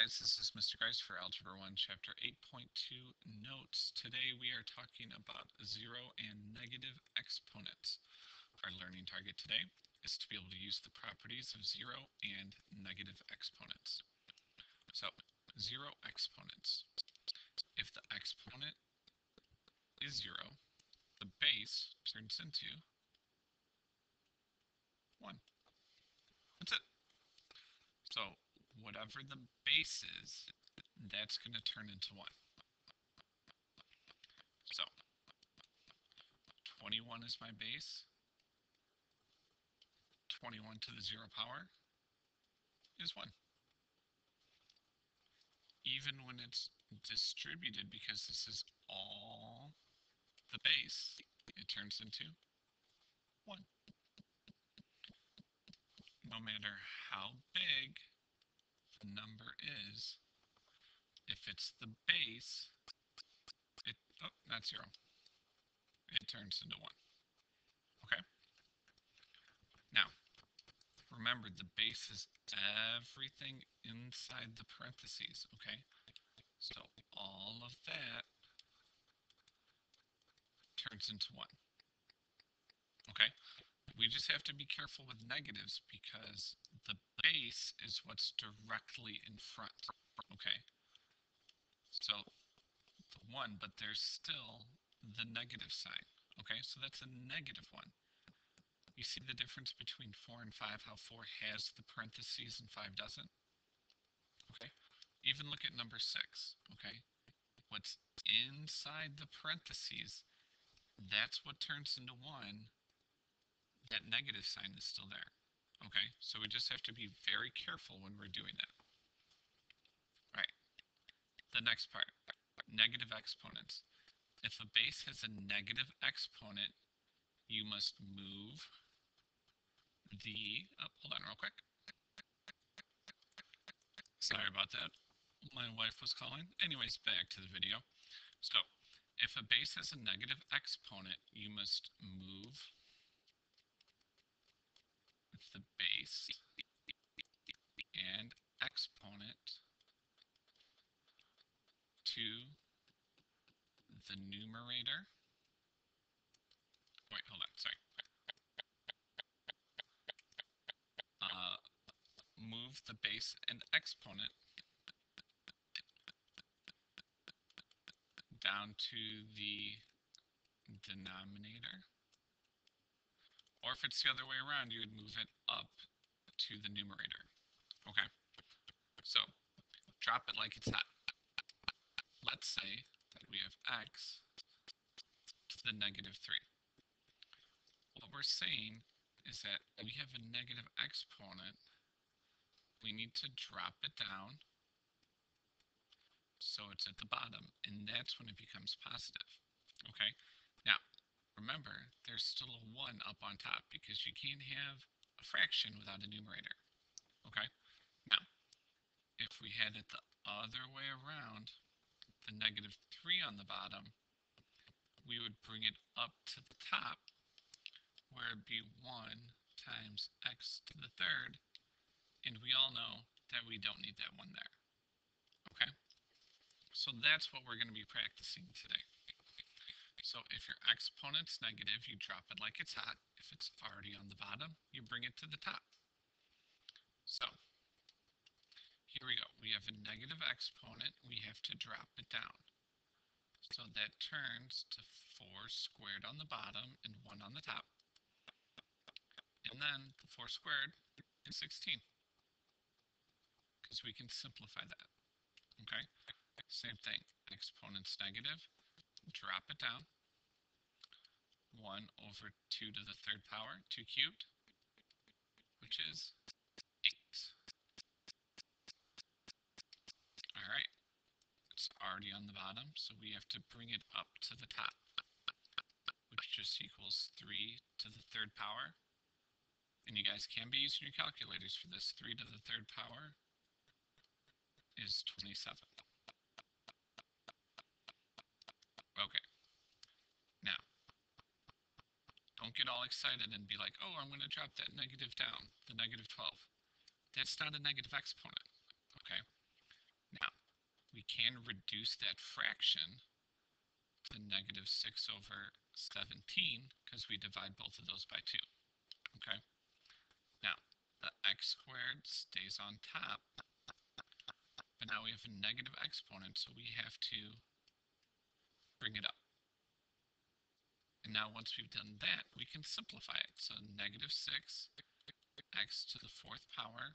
guys, this is Mr. Grice for Algebra 1, Chapter 8.2 Notes. Today we are talking about zero and negative exponents. Our learning target today is to be able to use the properties of zero and negative exponents. So, zero exponents. If the exponent is zero, the base turns into 1. That's it. So, whatever the base is, that's going to turn into 1. So, 21 is my base. 21 to the 0 power is 1. Even when it's distributed, because this is all the base, it turns into 1. No matter how big the number is, if it's the base, not 0. It turns into 1. Okay? Now, remember, the base is everything inside the parentheses, okay? So all of that turns into 1. Okay? We just have to be careful with negatives because the base is what's directly in front, okay? So the 1, but there's still the negative sign, okay? So that's a negative 1. You see the difference between 4 and 5, how 4 has the parentheses and 5 doesn't? Okay? Even look at number 6, okay? What's inside the parentheses, that's what turns into 1. That negative sign is still there, okay? So we just have to be very careful when we're doing that. All right, the next part, negative exponents. If a base has a negative exponent, you must move the, hold on real quick. Sorry about that. My wife was calling. Anyways, back to the video. So, if a base has a negative exponent, you must move the base and exponent to the numerator. Wait, hold on, sorry. Move the base and exponent down to the denominator. Or if it's the other way around, you would move it up to the numerator. Okay? So, drop it like it's hot. Let's say that we have x to the negative 3. What we're saying is that we have a negative exponent. We need to drop it down so it's at the bottom, and that's when it becomes positive. Okay? Now, remember, there's still a 1 up on top because you can't have a fraction without a numerator. Okay? Now, if we had it the other way around, the negative 3 on the bottom, we would bring it up to the top, where it'd be 1 times x to the third, and we all know that we don't need that 1 there. Okay? So that's what we're going to be practicing today. So if your exponent's negative, you drop it like it's hot. If it's already on the bottom, you bring it to the top. So here we go. We have a negative exponent. We have to drop it down. So that turns to 4 squared on the bottom and 1 on the top. And then the 4 squared is 16. Because we can simplify that. Okay? Same thing. Exponent's negative. Drop it down. 1 over 2 to the third power, 2 cubed, which is 8. All right. It's already on the bottom, so we have to bring it up to the top, which just equals 3 to the third power. And you guys can be using your calculators for this. 3 to the third power is 27. Okay. Now, don't get all excited and be like, oh, I'm going to drop that negative down, the negative 12. That's not a negative exponent, okay? we can reduce that fraction to negative 6 over 17 because we divide both of those by 2. Okay? Now, the x squared stays on top, but now we have a negative exponent, so we have to bring it up. And now once we've done that, we can simplify it. So negative 6 x to the 4th power,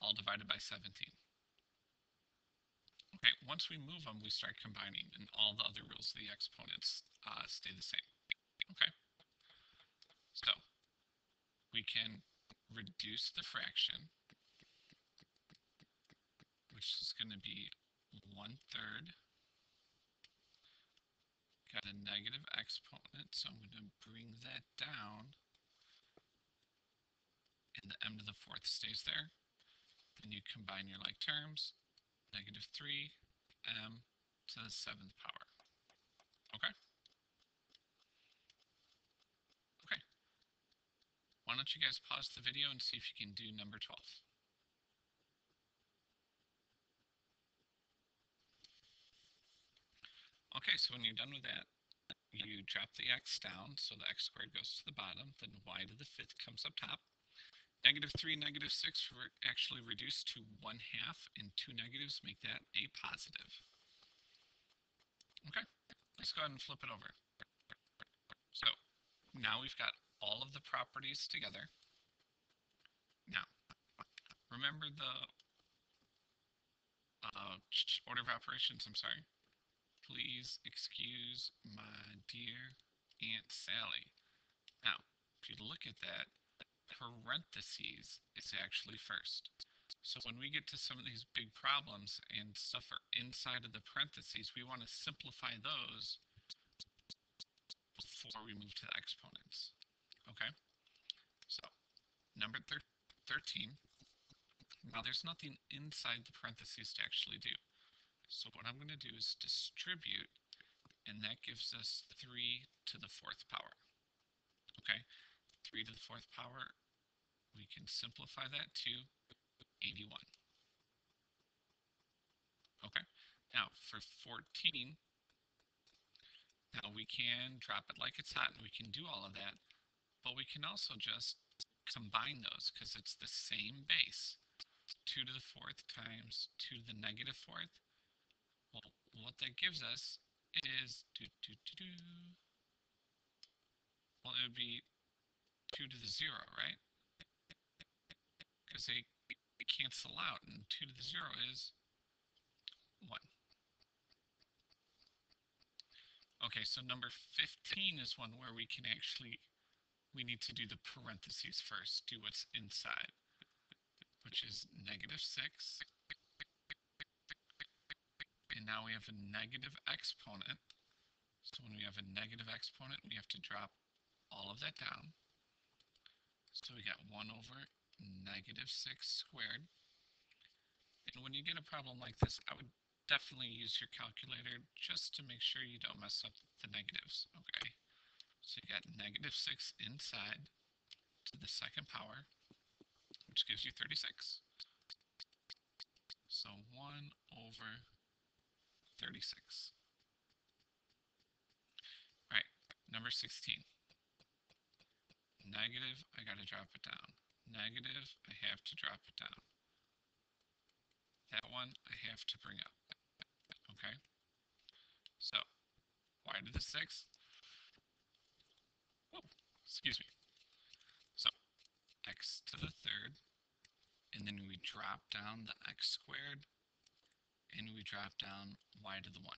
all divided by 17. Okay, once we move them, we start combining, and all the other rules of the exponents stay the same. Okay, so we can reduce the fraction, which is going to be 1/3. Got a negative exponent, so I'm going to bring that down, and the m to the 4th stays there. Then you combine your like terms, negative 3m to the 7th power. Okay? Okay. Why don't you guys pause the video and see if you can do number 12. Okay, so when you're done with that, you drop the x down, so the x squared goes to the bottom, then y to the 5th comes up top. Negative 3, negative 6 were actually reduced to 1/2, and 2 negatives make that a positive. Okay, let's go ahead and flip it over. So now we've got all of the properties together. Now, remember the order of operations, I'm sorry. Please excuse my dear Aunt Sally. Now, if you look at that, parentheses is actually first. So when we get to some of these big problems and stuff are inside of the parentheses, we want to simplify those before we move to the exponents. Okay? So, number 13. Now there's nothing inside the parentheses to actually do. So what I'm going to do is distribute, and that gives us 3 to the 4th power. Okay? 3 to the 4th power, we can simplify that to 81. Okay, now for 14, now we can drop it like it's hot and we can do all of that, but we can also just combine those because it's the same base. 2 to the 4th times 2 to the negative 4th. Well, what that gives us is, well, it would be 2 to the 0, right? Because they cancel out, and 2 to the 0 is 1. Okay, so number 15 is one where we can actually, we need to do the parentheses first, do what's inside, which is negative 6. And now we have a negative exponent. So when we have a negative exponent, we have to drop all of that down. So we got 1 over negative 6 squared. And when you get a problem like this, I would definitely use your calculator just to make sure you don't mess up the negatives, okay? So you got negative 6 inside to the 2nd power, which gives you 36. So 1 over 36. All right, number 16. Negative, I got to drop it down. Negative, I have to drop it down. That one, I have to bring up. Okay? So, y to the 6th. Oh, excuse me. So, x to the 3rd. And then we drop down the x squared. And we drop down y to the 1.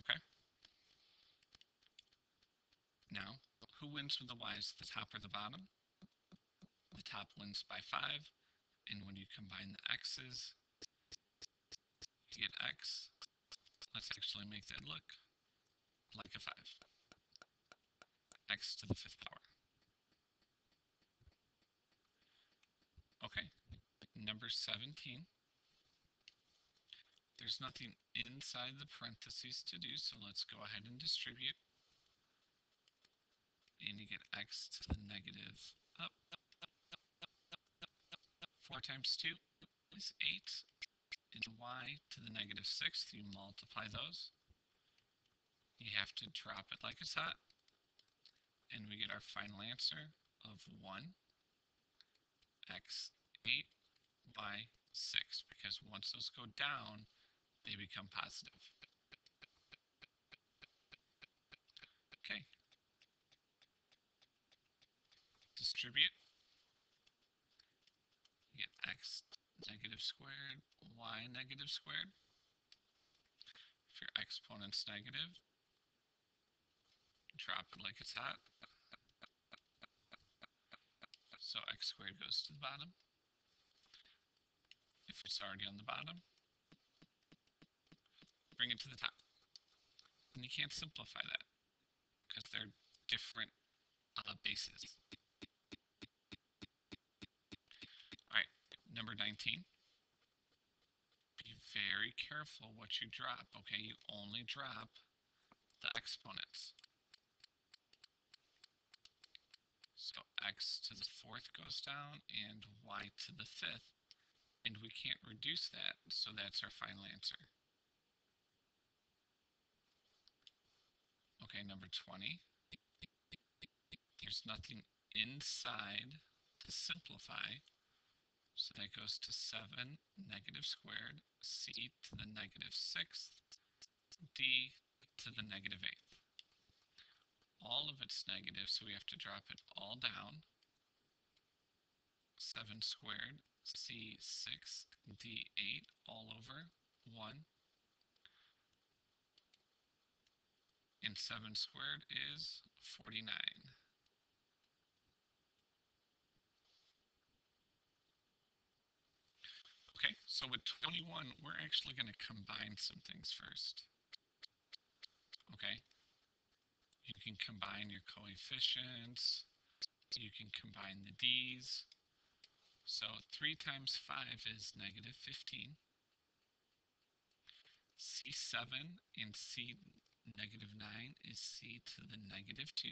Okay? Now, who wins with the y's, the top or the bottom? The top wins by 5. And when you combine the x's, you get x. Let's actually make that look like a 5. X to the 5th power. Okay, number 17. There's nothing inside the parentheses to do, so let's go ahead and distribute. And you get x to the negative up. 4 times 2 is 8. and y to the negative 6th, you multiply those. You have to drop it like it's hot, and we get our final answer of 1, x 8, y 6, because once those go down, they become positive. Okay. Distribute. You get x negative squared, y negative squared. If your exponent's negative, drop it like it's hot. So x squared goes to the bottom. If it's already on the bottom, bring it to the top. And you can't simplify that because they're different bases. All right, number 19. Be very careful what you drop, okay? You only drop the exponents. So x to the 4th goes down and y to the 5th. And we can't reduce that, so that's our final answer. Okay, number 20. There's nothing inside to simplify, so that goes to 7 negative squared, c to the negative 6th, d to the negative 8th. All of it's negative, so we have to drop it all down. 7 squared, c 6, d 8, all over 1. And 7 squared is 49. Okay, so with 21, we're actually going to combine some things first. Okay, you can combine your coefficients, you can combine the d's. So 3 times 5 is negative 15. C7 and C negative 9 is c to the negative 2.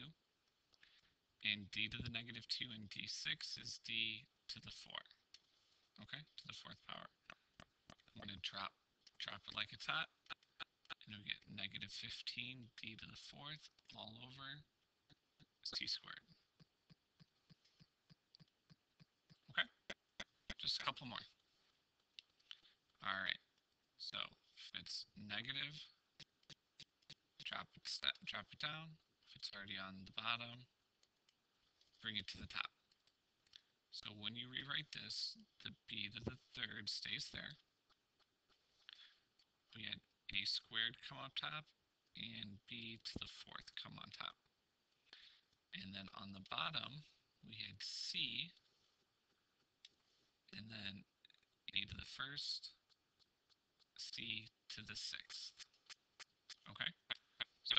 And d to the negative 2 and d6 is d to the 4. Okay, to the 4th power. I'm going to drop it like it's hot. And we get negative 15 d to the 4th all over c squared. Okay, just a couple more. All right, so if it's negative, drop it down. If it's already on the bottom, bring it to the top. So when you rewrite this, the b to the 3rd stays there. We had a squared come on top and b to the 4th come on top. And then on the bottom, we had c, and then a to the 1st, c to the 6th. Okay, so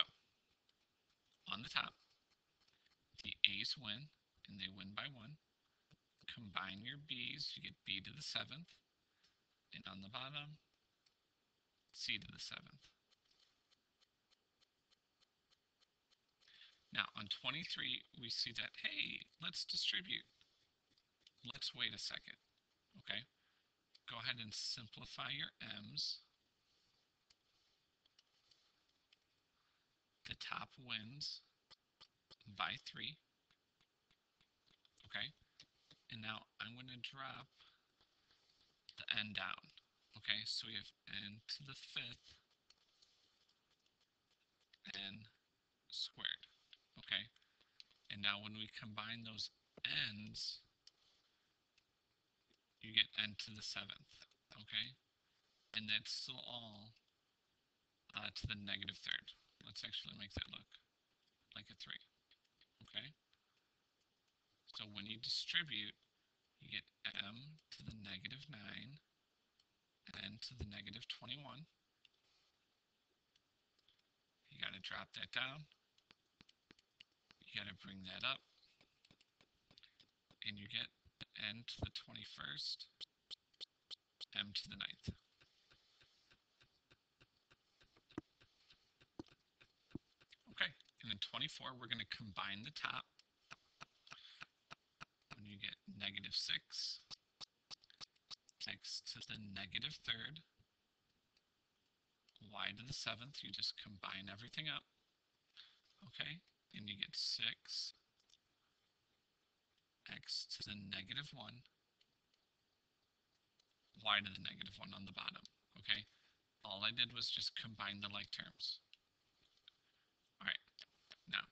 on the top, the a's win, and they win by 1. Combine your b's, you get b to the 7th, and on the bottom, c to the 7th. Now on 23, we see that, hey, let's distribute. Let's wait a second, okay? Go ahead and simplify your m's. The top wins by 3, okay? And now I'm going to drop the n down, okay? So we have n to the 5th, n squared, okay? And now when we combine those n's, you get n to the 7th, okay? And that's still all to the negative 3rd. Let's actually make that look like a 3, okay? So when you distribute, you get m to the negative 9, n to the negative 21. You got to drop that down. You got to bring that up. And you get n to the 21st, m to the 9th. Okay, and in 24, we're going to combine the top. When you get negative 6, x to the negative 3rd, y to the 7th, you just combine everything up, okay? And you get 6 x to the negative 1, y to the negative 1 on the bottom, okay? All I did was just combine the like terms. All right, now,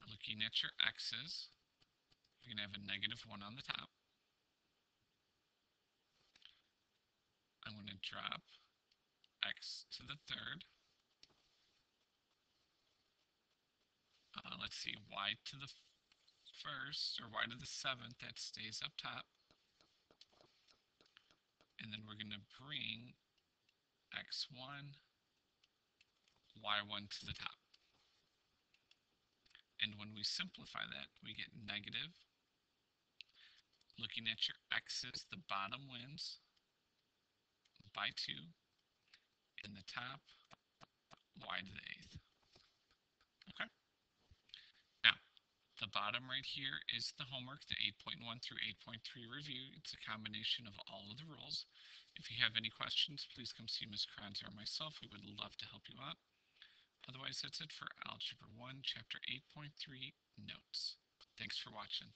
looking at your x's, you're going to have a negative 1 on the top. I'm going to drop x to the 3rd. Let's see, y to the 1st, or y to the 7th, that stays up top. And then we're going to bring x1, y1 to the top. And when we simplify that, we get negative. Looking at your x's, the bottom wins by 2. In the top, y to the 8th. Okay? Now, the bottom right here is the homework, the 8.1 through 8.3 review. It's a combination of all of the rules. If you have any questions, please come see Ms. Carranza or myself. We would love to help you out. Otherwise, that's it for Algebra 1, Chapter 8.3, Notes. Thanks for watching.